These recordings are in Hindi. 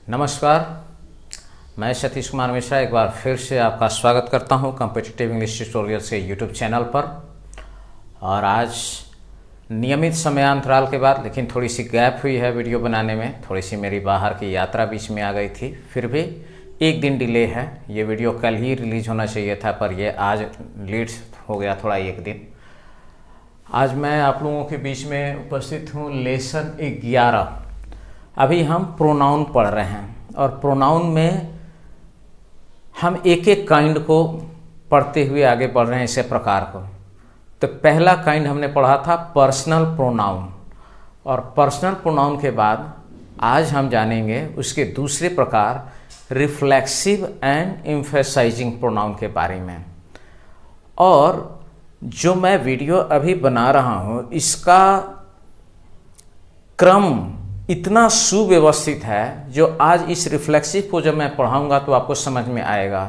नमस्कार, मैं सतीश कुमार मिश्रा एक बार फिर से आपका स्वागत करता हूं कॉम्पिटिटिव इंग्लिश ट्यूटोरियल से यूट्यूब चैनल पर। और आज नियमित समयांतराल के बाद, लेकिन थोड़ी सी गैप हुई है वीडियो बनाने में, थोड़ी सी मेरी बाहर की यात्रा बीच में आ गई थी, फिर भी एक दिन डिले है। ये वीडियो कल ही रिलीज होना चाहिए था, पर ये आज लेट हो गया थोड़ा एक दिन। आज मैं आप लोगों के बीच में उपस्थित हूँ लेसन 11। अभी हम प्रोनाउन पढ़ रहे हैं और प्रोनाउन में हम एक एक काइंड को पढ़ते हुए आगे बढ़ रहे हैं, इसे प्रकार को। तो पहला काइंड हमने पढ़ा था पर्सनल प्रोनाउन, और पर्सनल प्रोनाउन के बाद आज हम जानेंगे उसके दूसरे प्रकार रिफ्लेक्सिव एंड एम्फेसाइजिंग प्रोनाउन के बारे में। और जो मैं वीडियो अभी बना रहा हूँ इसका क्रम इतना सुव्यवस्थित है, जो आज इस रिफ्लेक्सिव को जब मैं पढ़ाऊंगा तो आपको समझ में आएगा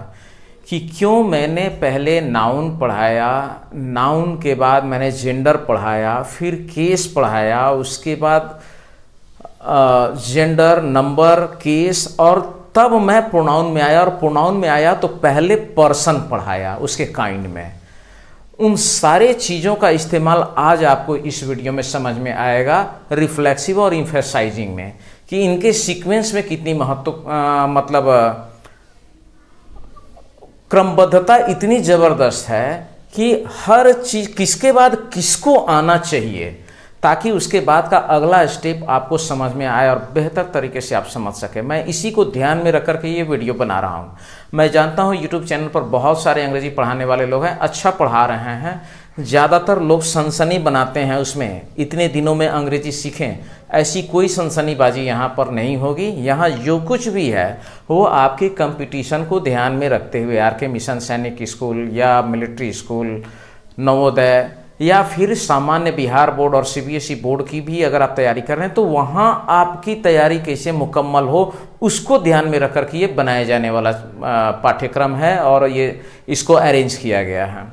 कि क्यों मैंने पहले नाउन पढ़ाया, नाउन के बाद मैंने जेंडर पढ़ाया, फिर केस पढ़ाया, उसके बाद जेंडर, नंबर, केस, और तब मैं प्रोनाउन में आया। और प्रोनाउन में आया तो पहले पर्सन पढ़ाया उसके काइंड में। उन सारे चीज़ों का इस्तेमाल आज आपको इस वीडियो में समझ में आएगा रिफ्लेक्सिव और एम्फेसाइजिंग में, कि इनके सीक्वेंस में कितनी मतलब क्रमबद्धता इतनी ज़बरदस्त है कि हर चीज़ किसके बाद किसको आना चाहिए, ताकि उसके बाद का अगला स्टेप आपको समझ में आए और बेहतर तरीके से आप समझ सकें। मैं इसी को ध्यान में रख कर के ये वीडियो बना रहा हूँ। मैं जानता हूँ यूट्यूब चैनल पर बहुत सारे अंग्रेजी पढ़ाने वाले लोग हैं, अच्छा पढ़ा रहे हैं। ज़्यादातर लोग सनसनी बनाते हैं उसमें, इतने दिनों में अंग्रेजी सीखें। ऐसी कोई सनसनीबाजी यहाँ पर नहीं होगी। यहाँ जो कुछ भी है वो आपके कंपटीशन को ध्यान में रखते हुए, आर के मिशन सैनिक स्कूल या मिलिट्री स्कूल, नवोदय, या फिर सामान्य बिहार बोर्ड और सीबीएसई बोर्ड की भी अगर आप तैयारी कर रहे हैं तो वहाँ आपकी तैयारी कैसे मुकम्मल हो उसको ध्यान में रख कर के ये बनाया जाने वाला पाठ्यक्रम है और ये इसको अरेंज किया गया है।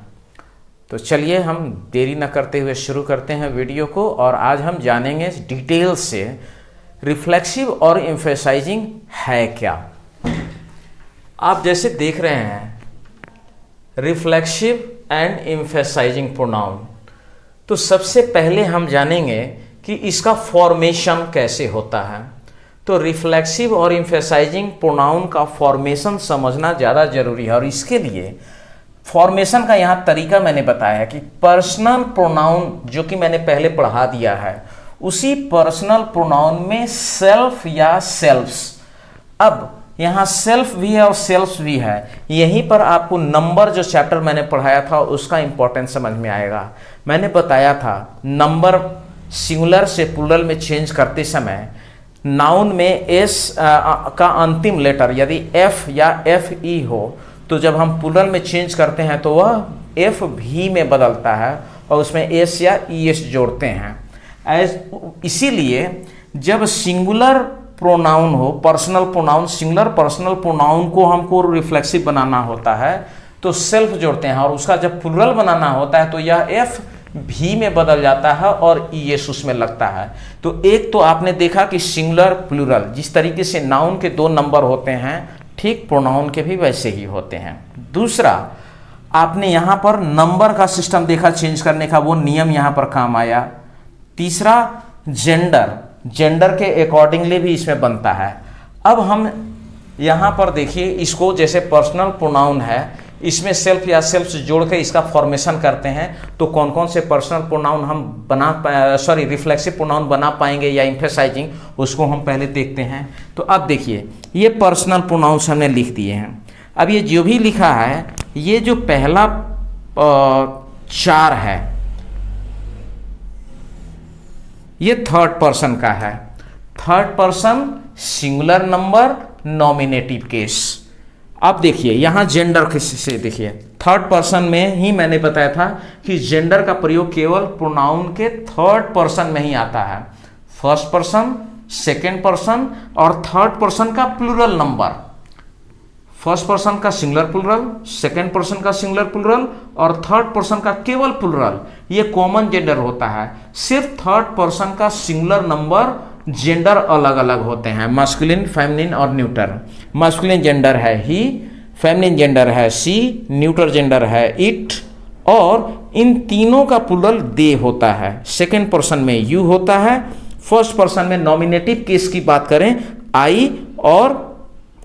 तो चलिए हम देरी न करते हुए शुरू करते हैं वीडियो को। और आज हम जानेंगे डिटेल से रिफ्लेक्सिव और एम्फेसाइजिंग है क्या। आप जैसे देख रहे हैं रिफ्लेक्सिव एंड एम्फेसाइजिंग प्रोनाउन, तो सबसे पहले हम जानेंगे कि इसका फॉर्मेशन कैसे होता है। तो रिफ्लेक्सिव और एम्फेसाइजिंग प्रोनाउन का फॉर्मेशन समझना ज़्यादा जरूरी है। और इसके लिए फॉर्मेशन का यहाँ तरीका मैंने बताया कि पर्सनल प्रोनाउन जो कि मैंने पहले पढ़ा दिया है, उसी पर्सनल प्रोनाउन में सेल्फ या सेल्फ्स, अब यहाँ सेल्फ भी है और सेल्फ्स भी है। यहीं पर आपको नंबर जो चैप्टर मैंने पढ़ाया था उसका इंपॉर्टेंस समझ में आएगा। मैंने बताया था नंबर सिंगुलर से प्लूरल में चेंज करते समय नाउन में एस का अंतिम लेटर यदि एफ या एफ ई हो, तो जब हम प्लूरल में चेंज करते हैं तो वह एफ भी में बदलता है और उसमें एस या ई एस जोड़ते हैं। इसीलिए जब सिंगुलर प्रोनाउन हो, personal pronoun, singular personal pronoun को हमको रिफ्लेक्सिव बनाना होता है तो सेल्फ जोड़ते हैं, और उसका जब प्लूरल बनाना होता है तो यह एफ भी में बदल जाता है और ई एस उसमें लगता है। तो एक तो आपने देखा कि सिंगुलर प्लूरल, जिस तरीके से नाउन के 2 नंबर होते हैं ठीक प्रोनाउन के भी वैसे ही होते हैं। दूसरा, आपने यहाँ पर नंबर का सिस्टम देखा चेंज करने का, वो नियम यहाँ पर काम आया। तीसरा, जेंडर के अकॉर्डिंगली भी इसमें बनता है। अब हम यहाँ पर देखिए, इसको जैसे पर्सनल प्रोनाउन है, इसमें सेल्फ या सेल्फ जोड़ के इसका फॉर्मेशन करते हैं, तो कौन कौन से पर्सनल प्रोनाउन हम रिफ्लेक्सिव प्रोनाउन बना पाएंगे या एम्फेसाइजिंग, उसको हम पहले देखते हैं। तो अब देखिए, ये पर्सनल प्रोनाउंस हमने लिख दिए हैं। अब ये जो भी लिखा है, ये जो पहला 4 है ये थर्ड पर्सन का है। Third person singular number nominative case. अब देखिए यहाँ जेंडर से देखिए, थर्ड पर्सन में ही मैंने बताया था कि जेंडर का प्रयोग केवल प्रोनाउन के थर्ड पर्सन में ही आता है। फर्स्ट पर्सन, सेकेंड पर्सन और थर्ड पर्सन का प्लूरल नंबर। फर्स्ट पर्सन का सिंगुलर प्लूरल, सेकेंड पर्सन का सिंगुलर प्लूरल और थर्ड पर्सन का केवल प्लूरल, ये कॉमन जेंडर होता है। सिर्फ थर्ड पर्सन का सिंगुलर नंबर जेंडर अलग अलग होते हैं, मास्कुलिन, फेमिनिन और न्यूटर। मास्कुलिन जेंडर है ही, फेमिनिन जेंडर है शी, न्यूटर जेंडर है इट, और इन तीनों का प्लूरल दे होता है। सेकेंड पर्सन में यू होता है, फर्स्ट पर्सन में नॉमिनेटिव केस की बात करें आई और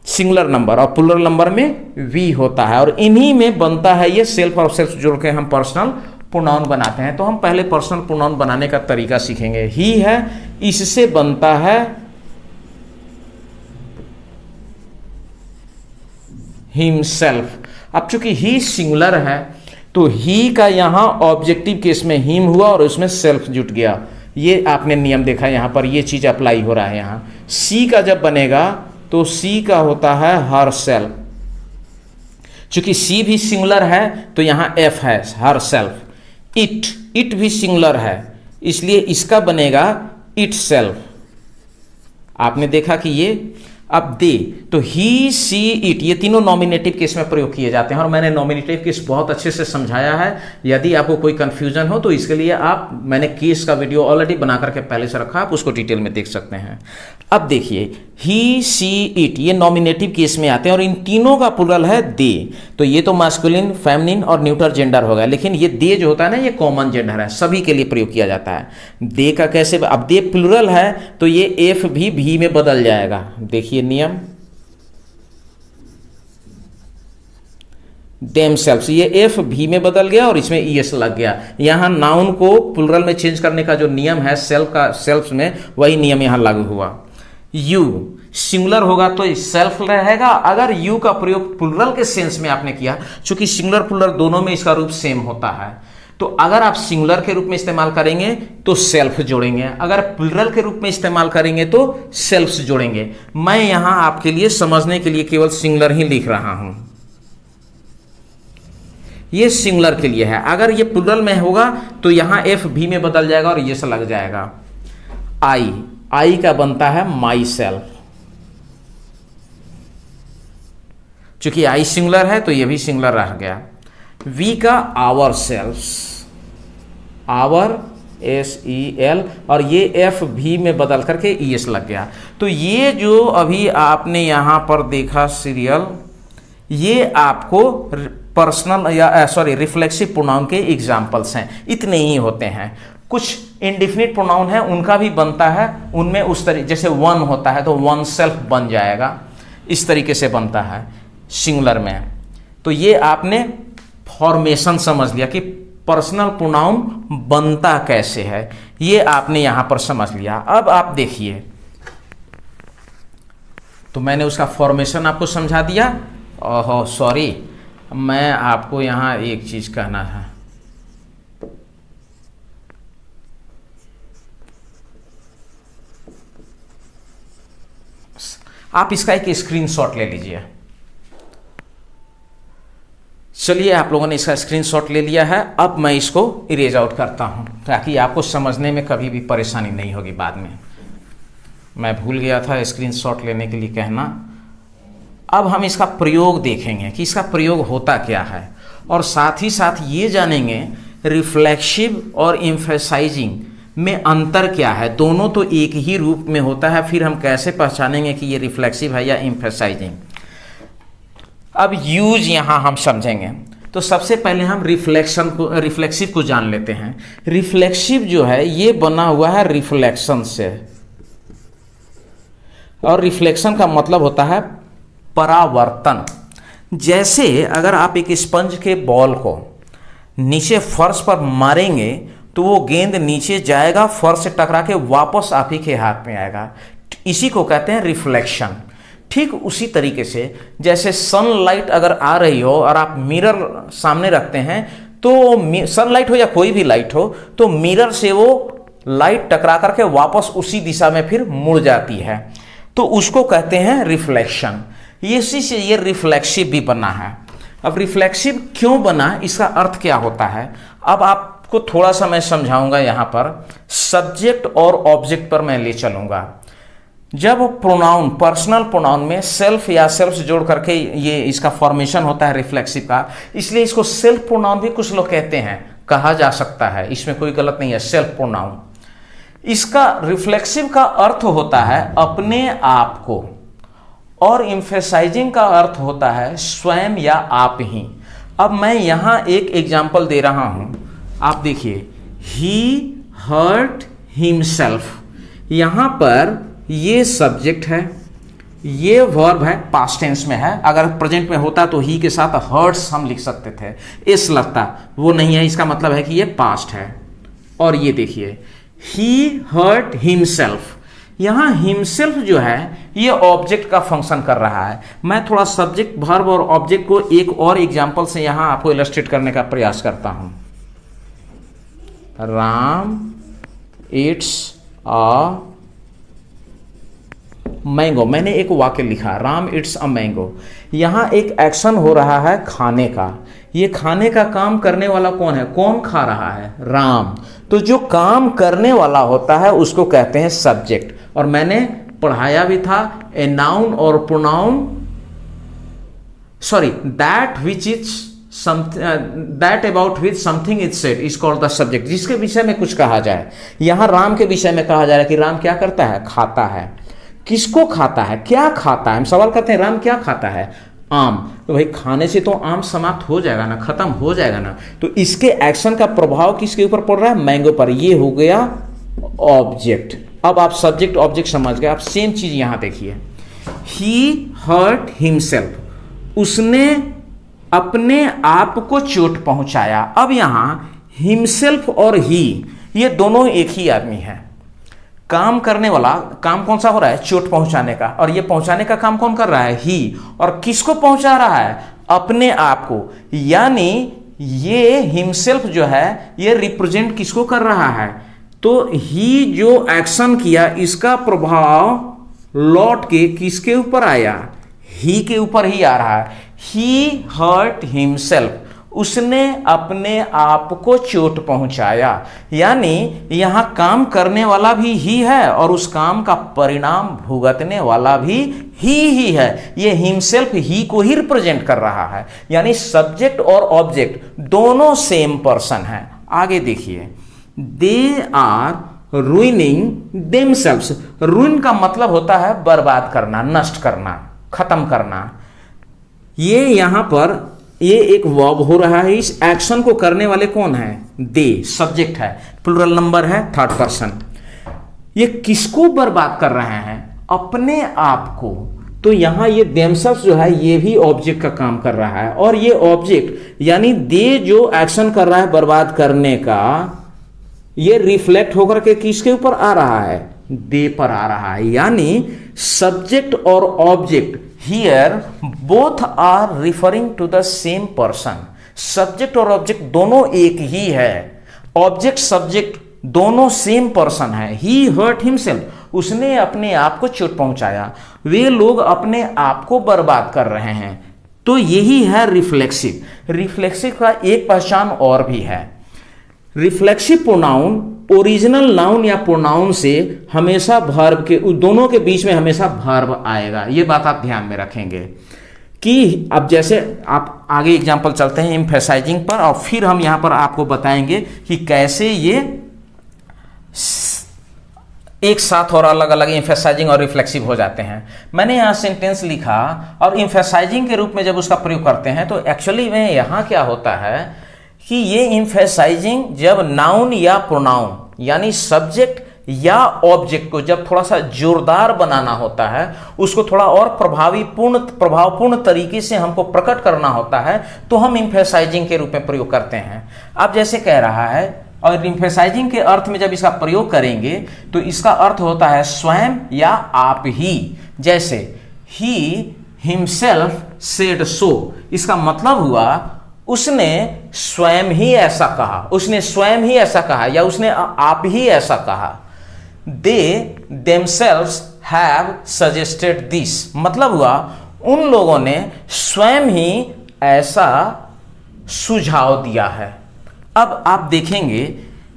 सिंगुलर नंबर, और प्लूरल नंबर में वी होता है। और इन्हीं में बनता है ये सेल्फ और सेल्फ जोड़ के हम पर्सनल प्रोनाउन बनाते हैं। तो हम पहले पर्सनल प्रोनाउन बनाने का तरीका सीखेंगे। ही है, इससे बनता है हिमसेल्फ। अब चूंकि ही सिंगुलर है तो ही का यहां ऑब्जेक्टिव केस में हिम हुआ और उसमें सेल्फ जुट गया। ये आपने नियम देखा, यहां पर ये चीज अप्लाई हो रहा है। यहां सी का जब बनेगा तो सी का होता है हर सेल्फ। चूंकि सी भी सिंगुलर है तो यहां एफ है हर सेल्फ। इट भी सिंगुलर है, इसलिए इसका बनेगा इट सेल्फ। आपने देखा कि ये अब दे, तो ही सी इट ये तीनों नॉमिनेटिव केस में प्रयोग किए जाते हैं, और मैंने नॉमिनेटिव केस बहुत अच्छे से समझाया है। यदि आपको कोई कंफ्यूजन हो तो इसके लिए मैंने केस का वीडियो ऑलरेडी बना करके पहले से रखा, आप उसको डिटेल में देख सकते हैं। अब देखिए ही सी इट ये नॉमिनेटिव केस में आते हैं, और इन तीनों का प्लूरल है दे। तो ये तो मास्कुलिन, फेमिनिन और न्यूटर जेंडर होगा, लेकिन ये दे जो होता है ना, ये कॉमन जेंडर है, सभी के लिए प्रयोग किया जाता है। दे का कैसे, अब दे प्लूरल है तो ये एफ भी में बदल जाएगा। देखिए नियम, देमसेल्व्स, ये एफ भी में बदल गया और इसमें ईएस लग गया। यहां नाउन को प्लूरल में चेंज करने का जो नियम है सेल्फ में, वही नियम यहां लागू हुआ। यू सिंगुलर होगा तो सेल्फ रहेगा। अगर यू का प्रयोग प्लूरल के सेंस में आपने किया, चूंकि सिंगुलर प्लूरल दोनों में इसका रूप सेम होता है, तो अगर आप सिंगुलर के रूप में इस्तेमाल करेंगे तो सेल्फ जोड़ेंगे, अगर प्लूरल के रूप में इस्तेमाल करेंगे तो सेल्फ्स जोड़ेंगे। मैं यहां आपके लिए समझने के लिए केवल सिंगुलर ही लिख रहा हूं, ये सिंगुलर के लिए है। अगर ये प्लूरल में होगा तो यहां एफ भी में बदल जाएगा और ये से लग जाएगा। आई का बनता है माई सेल्फ, चूंकि आई सिंगुलर है तो ये भी सिंगुलर रह गया। वी का आवर सेल्फ्स, आवर SEL, और ये एफ भी में बदल करके ES लग गया। तो ये जो अभी आपने यहां पर देखा सीरियल, ये आपको पर्सनल या रिफ्लेक्सिव प्रोनाउन के एग्जाम्पल्स हैं। इतने ही होते हैं। कुछ इंडिफिनिट प्रोनाउन है, उनका भी बनता है, उनमें उस तरीके, जैसे वन होता है तो वन सेल्फ बन जाएगा, इस तरीके से बनता है सिंगुलर में। तो ये आपने फॉर्मेशन समझ लिया कि पर्सनल प्रोनाउन बनता कैसे है, ये आपने यहां पर समझ लिया। अब आप देखिए, तो मैंने उसका फॉर्मेशन आपको समझा दिया। ओहो सॉरी, मैं आपको यहां एक चीज कहना है। आप इसका एक स्क्रीनशॉट ले लीजिए। चलिए, आप लोगों ने इसका स्क्रीनशॉट ले लिया है। अब मैं इसको इरेज आउट करता हूं ताकि आपको समझने में कभी भी परेशानी नहीं होगी बाद में। मैं भूल गया था स्क्रीनशॉट लेने के लिए कहना। अब हम इसका प्रयोग देखेंगे कि इसका प्रयोग होता क्या है, और साथ ही साथ ये जानेंगे रिफ्लेक्सिव और एम्फेसाइजिंग में अंतर क्या है। दोनों तो एक ही रूप में होता है, फिर हम कैसे पहचानेंगे कि ये रिफ्लेक्सिव है या एम्फेसाइजिंग। अब यूज यहां हम समझेंगे। तो सबसे पहले हम रिफ्लेक्सिव को जान लेते हैं। रिफ्लेक्सिव जो है ये बना हुआ है रिफ्लेक्शन से, और रिफ्लेक्शन का मतलब होता है परावर्तन। जैसे अगर आप एक स्पंज के बॉल को नीचे फर्श पर मारेंगे तो वो गेंद नीचे जाएगा, फर्श से टकरा के वापस आप ही के हाथ में आएगा, इसी को कहते हैं रिफ्लेक्शन। ठीक उसी तरीके से जैसे सनलाइट अगर आ रही हो और आप मिरर सामने रखते हैं, तो सनलाइट हो या कोई भी लाइट हो, तो मिरर से वो लाइट टकरा करके वापस उसी दिशा में फिर मुड़ जाती है, तो उसको कहते हैं रिफ्लेक्शन। इसी से ये रिफ्लेक्सिव भी बना है। अब रिफ्लेक्सिव क्यों बना, इसका अर्थ क्या होता है, अब आपको थोड़ा सा मैं समझाऊंगा। यहां पर सब्जेक्ट और ऑब्जेक्ट पर मैं ले चलूंगा। जब प्रोनाउन, पर्सनल प्रोनाउन में सेल्फ या सेल्फ से जोड़ करके ये इसका फॉर्मेशन होता है रिफ्लेक्सिव का, इसलिए इसको सेल्फ प्रोनाउन भी कुछ लोग कहते हैं, कहा जा सकता है, इसमें कोई गलत नहीं है। सेल्फ प्रोनाउन इसका रिफ्लेक्सिव का अर्थ होता है अपने आप को, और इम्फेसाइजिंग का अर्थ होता है स्वयं या आप ही। अब मैं यहां एक एग्जाम्पल दे रहा हूं, आप देखिए, ही हर्ट हिमसेल्फ, यहां पर ये सब्जेक्ट है, ये वर्ब है, पास्ट टेंस में है। अगर प्रेजेंट में होता तो ही के साथ हर्ट्स हम लिख सकते थे, इस लगता, वो नहीं है, इसका मतलब है कि ये पास्ट है। और ये देखिए, ही हर्ट हिमसेल्फ, यहां हिमसेल्फ जो है ये ऑब्जेक्ट का फंक्शन कर रहा है। मैं थोड़ा सब्जेक्ट, वर्ब और ऑब्जेक्ट को एक और एग्जांपल से यहां आपको इलस्ट्रेट करने का प्रयास करता हूं। राम इट्स अ मैंगो, मैंने एक वाक्य लिखा, राम इट्स अ मैंगो। यहां एक एक्शन हो रहा है खाने का, ये खाने का काम करने वाला कौन है, कौन खा रहा है, राम। तो जो काम करने वाला होता है उसको कहते हैं सब्जेक्ट। और मैंने पढ़ाया भी था, ए नाउन और pronoun, sorry, that which is that about which something is said is called the subject, जिसके विषय में कुछ कहा जाए। यहां राम के विषय में कहा जा रहा है कि राम क्या करता है, खाता है। किसको खाता है, क्या खाता है, हम सवाल करते हैं राम क्या खाता है, आम। तो भाई खाने से तो आम समाप्त हो जाएगा ना, खत्म हो जाएगा ना। तो इसके एक्शन का प्रभाव किसके ऊपर पड़ रहा है, मैंगो पर। ये हो गया ऑब्जेक्ट। अब आप सब्जेक्ट ऑब्जेक्ट समझ गए। आप सेम चीज यहां देखिए, ही हर्ट हिमसेल्फ, उसने अपने आप को चोट पहुंचाया। अब यहां हिमसेल्फ और ही, ये दोनों एक ही आदमी है। काम करने वाला काम कौन सा हो रहा है, चोट पहुंचाने का, और ये पहुंचाने का काम कौन कर रहा है, ही। और किसको पहुंचा रहा है, अपने आप को। यानी ये हिमसेल्फ जो है ये रिप्रेजेंट किसको कर रहा है, तो ही जो एक्शन किया इसका प्रभाव लौट के किसके ऊपर आया, ही के ऊपर ही आ रहा है। ही हर्ट हिमसेल्फ, उसने अपने आप को चोट पहुंचाया। यानी यहां काम करने वाला भी ही है और उस काम का परिणाम भुगतने वाला भी ही है। ये हिमसेल्फ ही को ही रिप्रेजेंट कर रहा है। यानी सब्जेक्ट और ऑब्जेक्ट दोनों सेम पर्सन है। आगे देखिए, they are ruining themselves. Ruin का मतलब होता है बर्बाद करना, नष्ट करना, खत्म करना। ये यहां पर ये एक वर्ब हो रहा है। इस एक्शन को करने वाले कौन है, दे, सब्जेक्ट है, प्लूरल नंबर है, थर्ड पर्सन। ये किसको बर्बाद कर रहे हैं, अपने आप को। तो यहां ये देमसेल्व्स जो है ये भी ऑब्जेक्ट का काम कर रहा है। और ये ऑब्जेक्ट यानी दे जो एक्शन कर रहा है बर्बाद करने का, ये रिफ्लेक्ट होकर के किसके ऊपर आ रहा है, दे पर आ रहा है। यानी सब्जेक्ट और object here both are referring to the same person. Subject और ऑब्जेक्ट दोनों एक ही है। ऑब्जेक्ट सब्जेक्ट दोनों सेम पर्सन है। ही हर्ट हिमसेल्फ, उसने अपने आप को चोट पहुंचाया। वे लोग अपने आप को बर्बाद कर रहे हैं। तो यही है रिफ्लेक्सिव। रिफ्लेक्सिव का एक पहचान और भी है। रिफ्लेक्सिव प्रोनाउन ओरिजिनल नाउन या प्रोनाउन से हमेशा वर्ब के, दोनों के बीच में हमेशा वर्ब आएगा। ये बात आप ध्यान में रखेंगे कि अब जैसे आप आगे एग्जांपल चलते हैं एम्फेसाइजिंग पर, और फिर हम यहां पर आपको बताएंगे कि कैसे ये एक साथ और अलग अलग एम्फेसाइजिंग और रिफ्लेक्सिव हो जाते हैं। मैंने यहां सेंटेंस लिखा और एम्फेसाइजिंग के रूप में जब उसका प्रयोग करते हैं तो एक्चुअली में यहां क्या होता है कि ये एम्फेसाइजिंग जब नाउन या प्रोनाउन यानी सब्जेक्ट या ऑब्जेक्ट को जब थोड़ा सा जोरदार बनाना होता है, उसको थोड़ा और प्रभावपूर्ण तरीके से हमको प्रकट करना होता है, तो हम एम्फेसाइजिंग के रूप में प्रयोग करते हैं। अब जैसे कह रहा है, और एम्फेसाइजिंग के अर्थ में जब इसका प्रयोग करेंगे तो इसका अर्थ होता है स्वयं या आप ही। जैसे ही हिमसेल्फ सेड सो, इसका मतलब हुआ उसने स्वयं ही ऐसा कहा, उसने स्वयं ही ऐसा कहा, या उसने आप ही ऐसा कहा। They themselves have suggested this, मतलब हुआ उन लोगों ने स्वयं ही ऐसा सुझाव दिया है। अब आप देखेंगे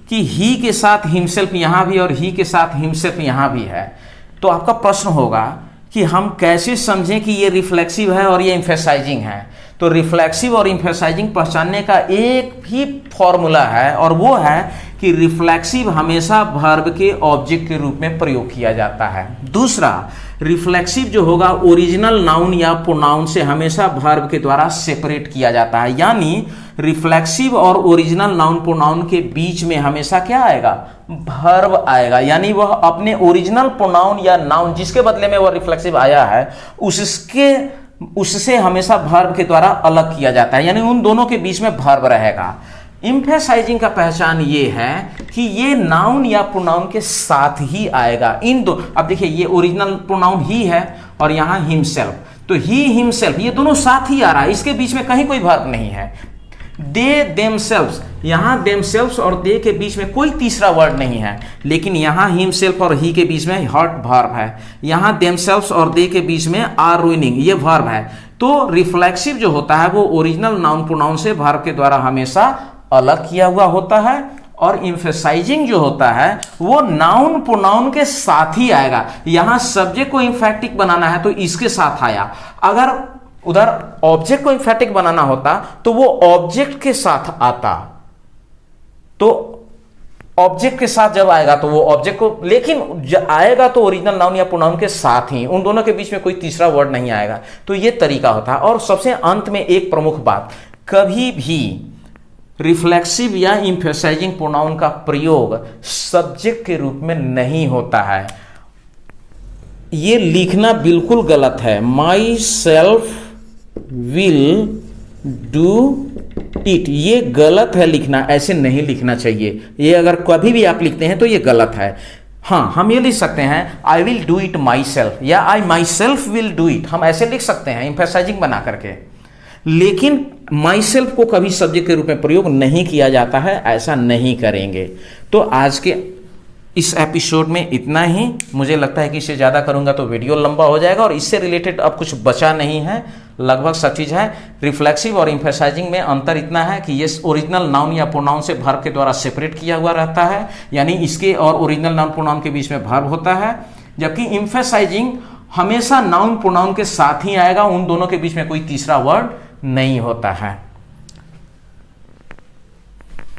कि ही के साथ हिमसेल्फ यहां भी और ही के साथ हिमसेल्फ यहां भी है। तो आपका प्रश्न होगा कि हम कैसे समझें कि ये रिफ्लेक्सिव है और ये एम्फेसाइजिंग है। तो रिफ्लेक्सिव और एम्फेसाइजिंग पहचानने का एक ही फॉर्मूला है, और वो है कि रिफ्लेक्सिव हमेशा वर्ब के ऑब्जेक्ट के रूप में प्रयोग किया जाता है। दूसरा, रिफ्लेक्सिव जो होगा ओरिजिनल नाउन या प्रोनाउन से हमेशा वर्ब के द्वारा सेपरेट किया जाता है, यानी रिफ्लेक्सिव और ओरिजिनल नाउन प्रोनाउन के बीच में हमेशा क्या आएगा, वर्ब आएगा, यानी वह अपने ओरिजिनल प्रोनाउन या नाउन जिसके बदले में वह रिफ्लेक्सिव आया है उससे हमेशा वर्ब के द्वारा अलग किया जाता है, यानी उन दोनों के बीच में वर्ब रहेगा। एम्फेसाइजिंग का पहचान ये है कि ये नाउन या प्रोनाउन के साथ ही आएगा। इन दो, अब देखिए ये ओरिजिनल प्रोनाउन ही है और यहाँ हिमसेल्फ, तो ही हिमसेल्फ ये दोनों साथ ही आ रहा है, इसके बीच में कहीं कोई वर्ब नहीं है। दे देमसेल्व्स, यहाँ देमसेल्व्स और दे के बीच में कोई तीसरा वर्ड नहीं है, लेकिन यहाँ हिमसेल्फ और ही के बीच में हर्ट वर्ब है, यहाँ देमसेल्व्स और दे के बीच में आर रूइनिंग ये वर्ब है। तो रिफ्लेक्सिव जो होता है वो ओरिजिनल नाउन प्रोनाउन से वर्ब के द्वारा हमेशा अलग किया हुआ होता है, और एम्फेसाइजिंग जो होता है वो नाउन प्रोनाउन के साथ ही आएगा। यहां सब्जेक्ट को एम्फैटिक बनाना है तो इसके साथ आया, अगर उधर ऑब्जेक्ट को एम्फैटिक बनाना होता तो वो ऑब्जेक्ट के साथ आता, तो ऑब्जेक्ट के साथ जब आएगा तो वो ऑब्जेक्ट को, लेकिन आएगा तो ओरिजिनल नाउन या प्रोनाउन के साथ ही, उन दोनों के बीच में कोई तीसरा वर्ड नहीं आएगा। तो ये तरीका होता है। और सबसे अंत में एक प्रमुख बात, कभी भी रिफ्लेक्सिव या एम्फेसाइजिंग प्रोनाउन का प्रयोग सब्जेक्ट के रूप में नहीं होता है। ये लिखना बिल्कुल गलत है, my self will do it, ये गलत है लिखना, ऐसे नहीं लिखना चाहिए। ये अगर कभी भी आप लिखते हैं तो ये गलत है। हाँ, हम ये लिख सकते हैं I will do it myself या I myself will do it, हम ऐसे लिख सकते हैं एम्फेसाइजिंग बना करके, लेकिन माई सेल्फ को कभी सब्जेक्ट के रूप में प्रयोग नहीं किया जाता है, ऐसा नहीं करेंगे। तो आज के इस एपिसोड में इतना ही। मुझे लगता है कि इससे ज़्यादा करूंगा तो वीडियो लंबा हो जाएगा और इससे रिलेटेड अब कुछ बचा नहीं है, लगभग सब चीज़ है। रिफ्लेक्सिव और एम्फेसाइजिंग में अंतर इतना है कि ये ओरिजिनल नाउन या प्रोनाउन से वर्ब के द्वारा सेपरेट किया हुआ रहता है, यानी इसके और ओरिजिनल नाउन प्रोनाउन के बीच में वर्ब होता है, जबकि एम्फेसाइजिंग हमेशा नाउन प्रोनाउन के साथ ही आएगा, उन दोनों के बीच में कोई तीसरा वर्ड नहीं होता है।